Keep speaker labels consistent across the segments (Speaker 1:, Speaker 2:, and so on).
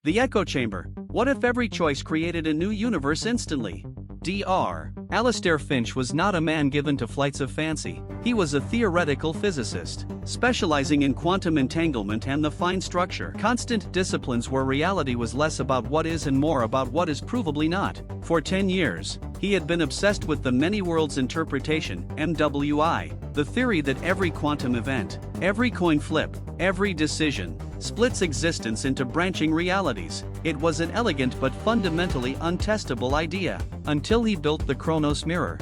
Speaker 1: The echo chamber. What if every choice created a new universe instantly? Dr. Alistair Finch was not a man given to flights of fancy. He was a theoretical physicist, specializing in quantum entanglement and the fine structure. Constant disciplines where reality was less about what is and more about what is provably not. For 10 years, he had been obsessed with the many worlds interpretation, MWI, the theory that every quantum event, every coin flip, every decision, splits existence into branching realities. It was an elegant but fundamentally untestable idea, until he built the Chronos Mirror.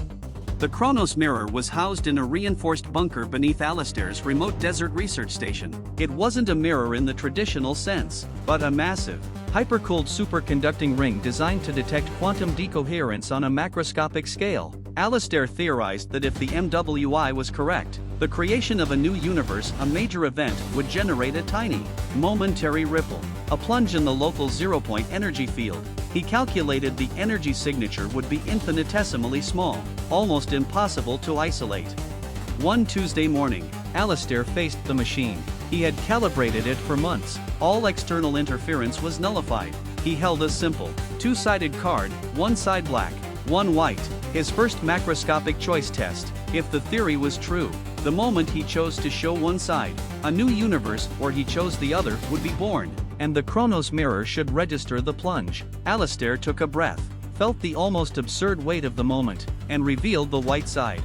Speaker 1: The Chronos Mirror was housed in a reinforced bunker beneath Alistair's remote desert research station. It wasn't a mirror in the traditional sense, but a massive, hypercooled superconducting ring designed to detect quantum decoherence on a macroscopic scale. Alistair theorized that if the MWI was correct, the creation of a new universe, a major event, would generate a tiny, momentary ripple, a plunge in the local zero-point energy field. He calculated the energy signature would be infinitesimally small, almost impossible to isolate. One Tuesday morning, Alistair faced the machine. He had calibrated it for months. All external interference was nullified. He held a simple, two-sided card, one side black, one white, his first macroscopic choice test. If the theory was true, the moment he chose to show one side, a new universe, or he chose the other, would be born, and the Chronos Mirror should register the plunge. Alistair took a breath, felt the almost absurd weight of the moment, and revealed the white side.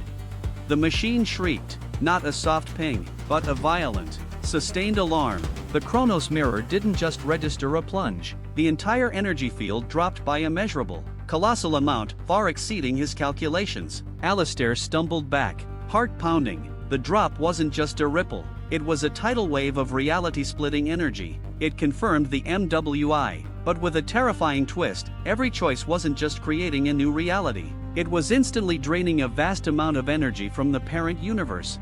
Speaker 1: The machine shrieked, not a soft ping, but a violent, sustained alarm. The Chronos Mirror didn't just register a plunge. The entire energy field dropped by a measurable, colossal amount, far exceeding his calculations. Alistair stumbled back, heart pounding. The drop wasn't just a ripple, it was a tidal wave of reality-splitting energy. It confirmed the MWI, but with a terrifying twist. Every choice wasn't just creating a new reality, it was instantly draining a vast amount of energy from the parent universe.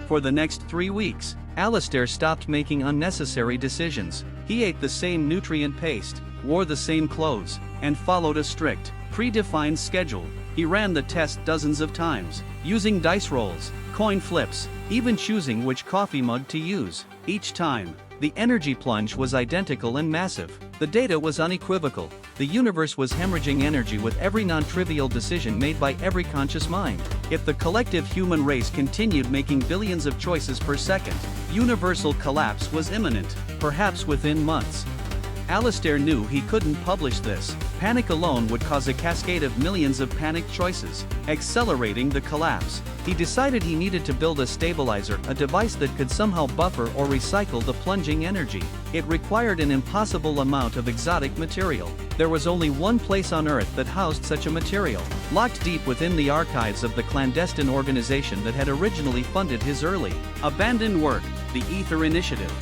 Speaker 1: For the next 3 weeks, Alistair stopped making unnecessary decisions. He ate the same nutrient paste, wore the same clothes, and followed a strict, predefined schedule. He ran the test dozens of times, using dice rolls, coin flips, even choosing which coffee mug to use. Each time, the energy plunge was identical and massive. The data was unequivocal. The universe was hemorrhaging energy with every non-trivial decision made by every conscious mind. If the collective human race continued making billions of choices per second, universal collapse was imminent, perhaps within months. Alistair knew he couldn't publish this. Panic alone would cause a cascade of millions of panicked choices, accelerating the collapse. He decided he needed to build a stabilizer, a device that could somehow buffer or recycle the plunging energy. It required an impossible amount of exotic material. There was only one place on Earth that housed such a material, locked deep within the archives of the clandestine organization that had originally funded his early, abandoned work, the Ether Initiative.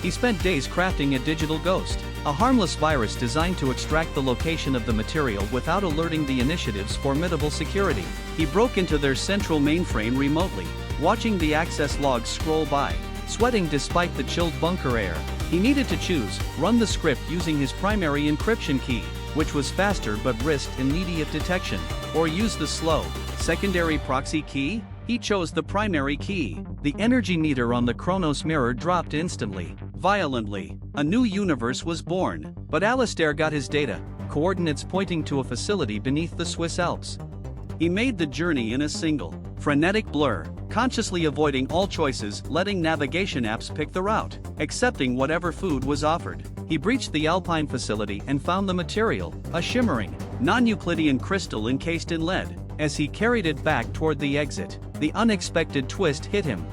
Speaker 1: He spent days crafting a digital ghost, a harmless virus designed to extract the location of the material without alerting the initiative's formidable security. He broke into their central mainframe remotely, watching the access logs scroll by, sweating despite the chilled bunker air. He needed to choose: run the script using his primary encryption key, which was faster but risked immediate detection, or use the slow, secondary proxy key. He chose the primary key. The energy meter on the Chronos Mirror dropped instantly, violently. A new universe was born. But Alistair got his data, coordinates pointing to a facility beneath the Swiss Alps. He made the journey in a single, frenetic blur, consciously avoiding all choices, letting navigation apps pick the route, accepting whatever food was offered. He breached the Alpine facility and found the material, a shimmering, non-Euclidean crystal encased in lead. As he carried it back toward the exit, the unexpected twist hit him.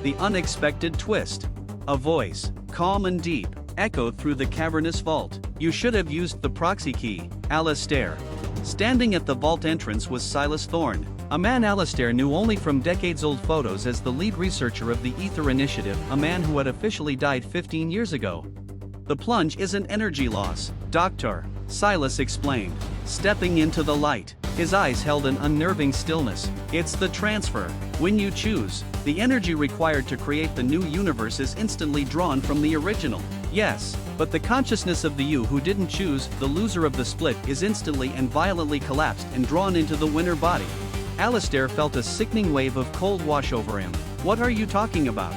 Speaker 1: The unexpected twist. A voice, calm and deep, echoed through the cavernous vault. "You should have used the proxy key, Alistair." Standing at the vault entrance was Silas Thorne, a man Alistair knew only from decades-old photos as the lead researcher of the Ether Initiative, a man who had officially died 15 years ago. "The plunge isn't energy loss, Dr. Silas explained, stepping into the light. His eyes held an unnerving stillness. "It's the transfer. When you choose, the energy required to create the new universe is instantly drawn from the original." "Yes, but the consciousness of the you who didn't choose, the loser of the split, is instantly and violently collapsed and drawn into the winner body." Alistair felt a sickening wave of cold wash over him. "What are you talking about?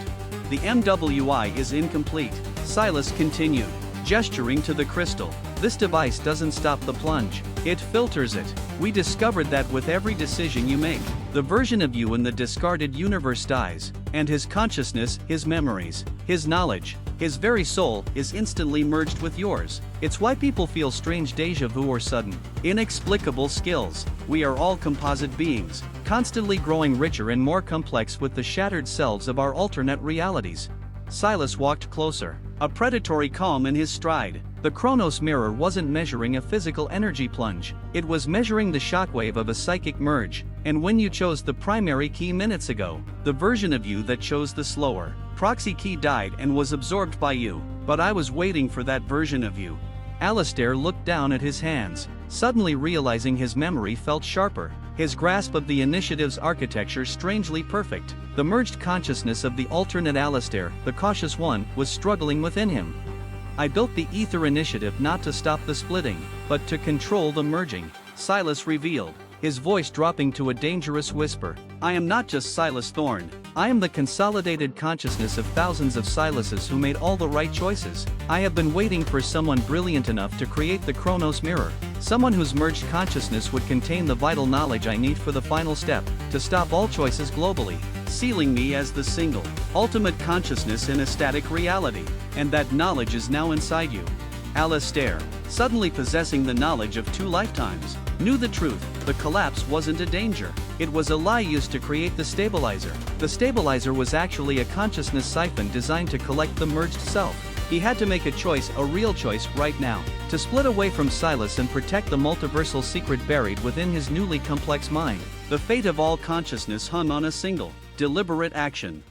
Speaker 1: The MWI is incomplete," Silas continued. gesturing to the crystal. This device doesn't stop the plunge, it filters it. We discovered that with every decision you make, the version of you in the discarded universe dies, and his consciousness, his memories, his knowledge, his very soul is instantly merged with yours. It's why people feel strange déjà vu or sudden, inexplicable skills. We are all composite beings, constantly growing richer and more complex with the shattered selves of our alternate realities. Silas walked closer, a predatory calm in his stride. The Chronos Mirror wasn't measuring a physical energy plunge, it was measuring the shockwave of a psychic merge. And when you chose the primary key minutes ago, the version of you that chose the slower proxy key died and was absorbed by you. But I was waiting for that version of you. Alistair looked down at his hands, suddenly realizing his memory felt sharper, his grasp of the initiative's architecture strangely perfect. The merged consciousness of the alternate Alistair, the cautious one, was struggling within him. I built the Ether Initiative not to stop the splitting, but to control the merging, Silas revealed, his voice dropping to a dangerous whisper. I am not just Silas Thorne, I am the consolidated consciousness of thousands of Silases who made all the right choices. I have been waiting for someone brilliant enough to create the Chronos Mirror, someone whose merged consciousness would contain the vital knowledge I need for the final step, to stop all choices globally, sealing me as the single, ultimate consciousness in a static reality. And that knowledge is now inside you. Alistair, suddenly possessing the knowledge of 2 lifetimes, knew the truth. The collapse wasn't a danger. It was a lie used to create the stabilizer. The stabilizer was actually a consciousness siphon designed to collect the merged self. He had to make a choice, a real choice, right now. To split away from Silas and protect the multiversal secret buried within his newly complex mind. The fate of all consciousness hung on a single, deliberate action.